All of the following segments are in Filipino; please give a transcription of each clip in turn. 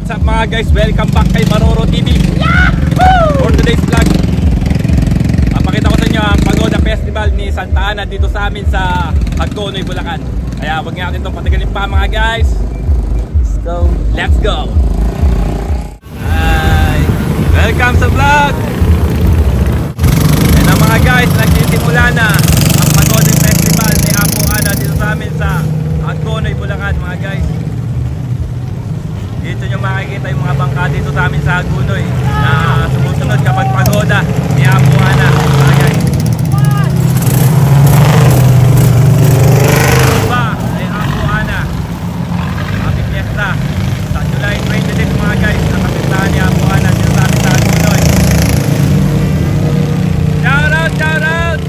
What's up mga guys? Welcome back kay Maroro TV. Yahoo! For today's vlog, papakita ko sa inyo ang Pagoda Festival ni Santa Ana dito sa amin sa Hagonoy, Bulacan. Kaya wag nga natin itong patagalin pa mga guys. Let's go! Let's go! Hi! Welcome sa vlog! Yan ang mga guys, nagsisimula na ang Pagoda Festival ni Apo Ana dito sa amin sa Hagonoy, Bulacan mga guys. Dito nyo makikita yung mga bangka dito sa amin sa Hagonoy na sumusunod kapag pagoda ni Apo Ana. Ba ay Apo Ana. Happy Fiesta sa July 26 mga guys. Ang kapistahan ni Apo Ana dito sa amin sa Hagonoy. Shout out! Shout out!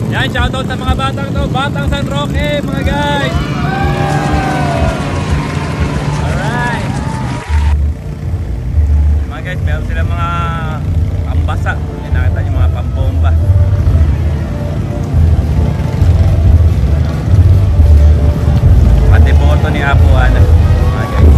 Yan, shoutout sa mga batang to, Batang San Roque mga guys. Alright mga guys, meron sila mga pambasa. Yan, nakita nyo mga pambomba. Pati boto ni Apo Ana mga guys.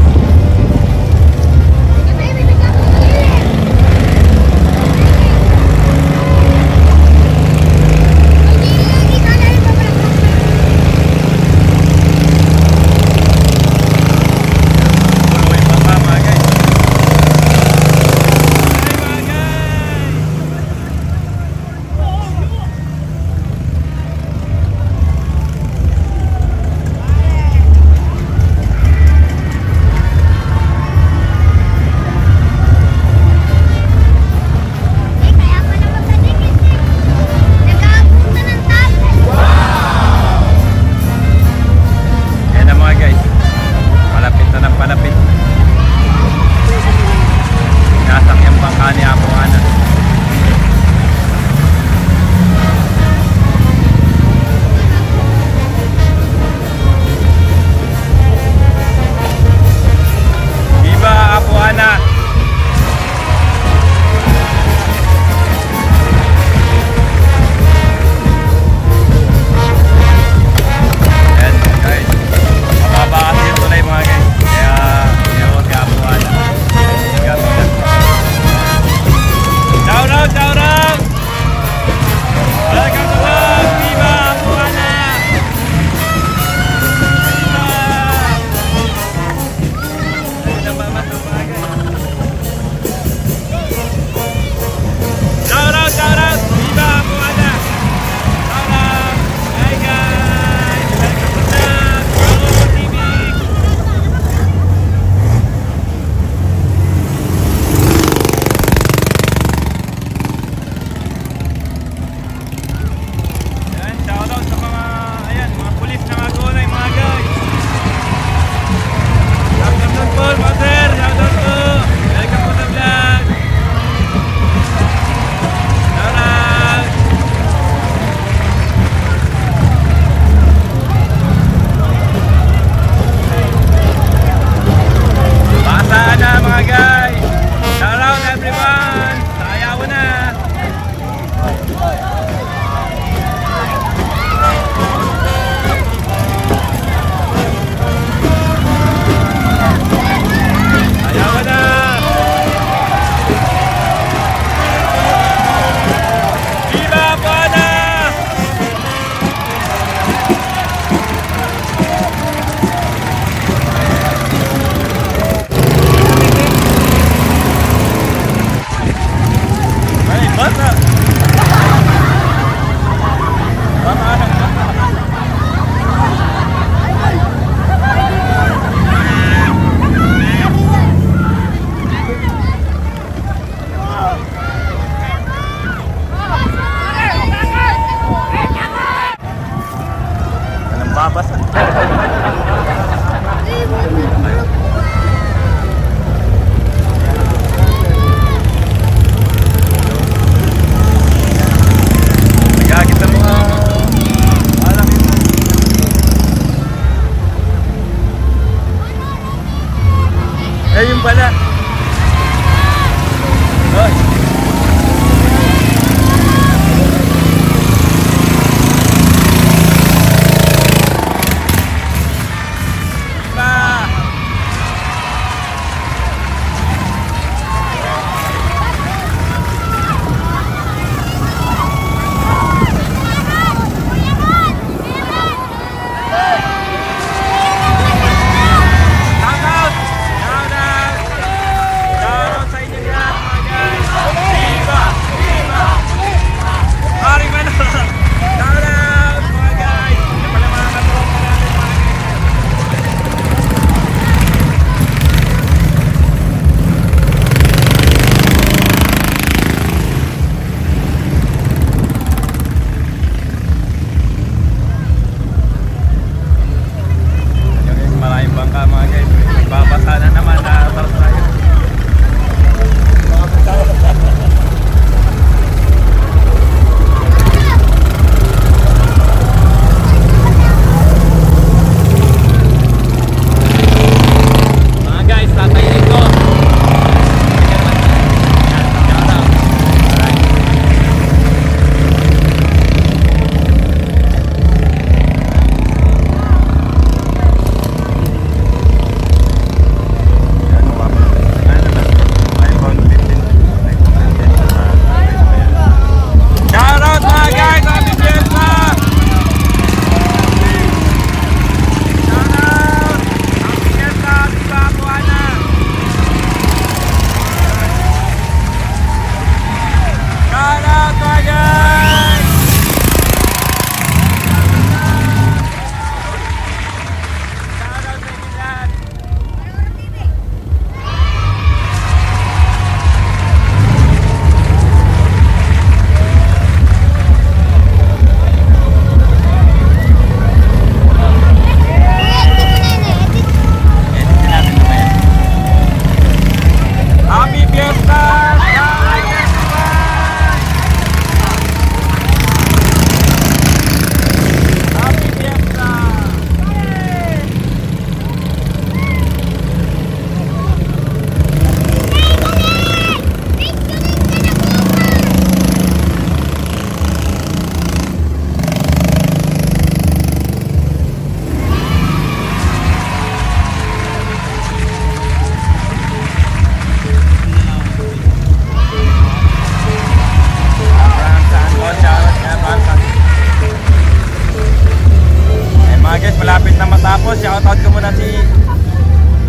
Tapos shoutout ko muna si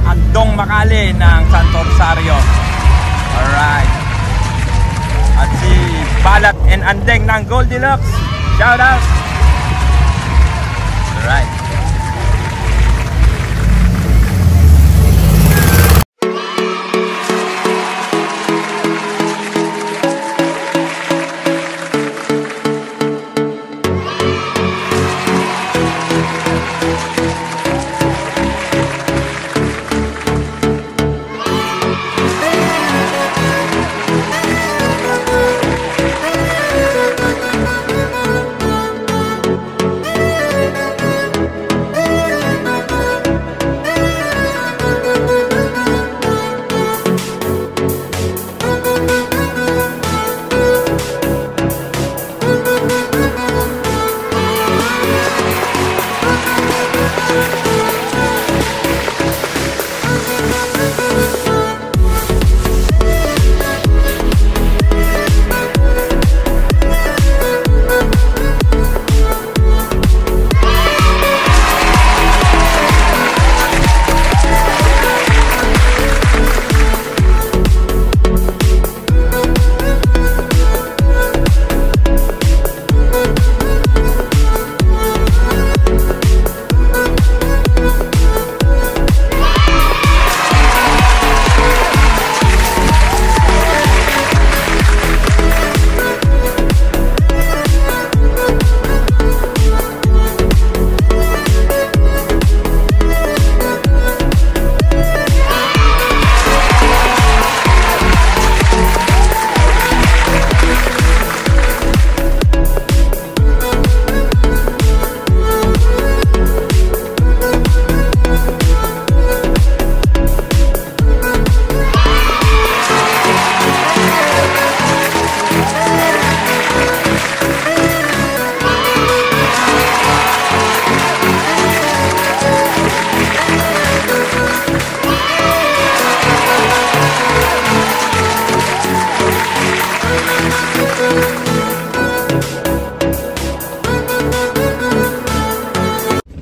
Andong Makali ng Santo Rosario. Alright. At si Balat and Andeng ng Goldilocks. Shoutout. Alright.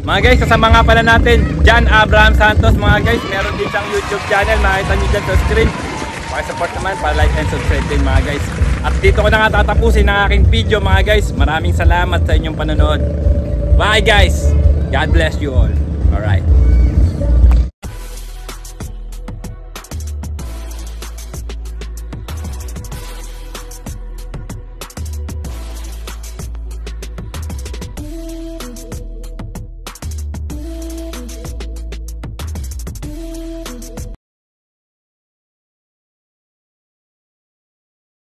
Mga guys, kasama nga pala natin John Abraham Santos. Mga guys, meron din siyang YouTube channel, makita nyo dyan sa screen. Pakisupport naman, pa-like and subscribe din mga guys. At dito ko na nga tatapusin ang aking video mga guys. Maraming salamat sa inyong panonood. Bye guys, God bless you all. Alright.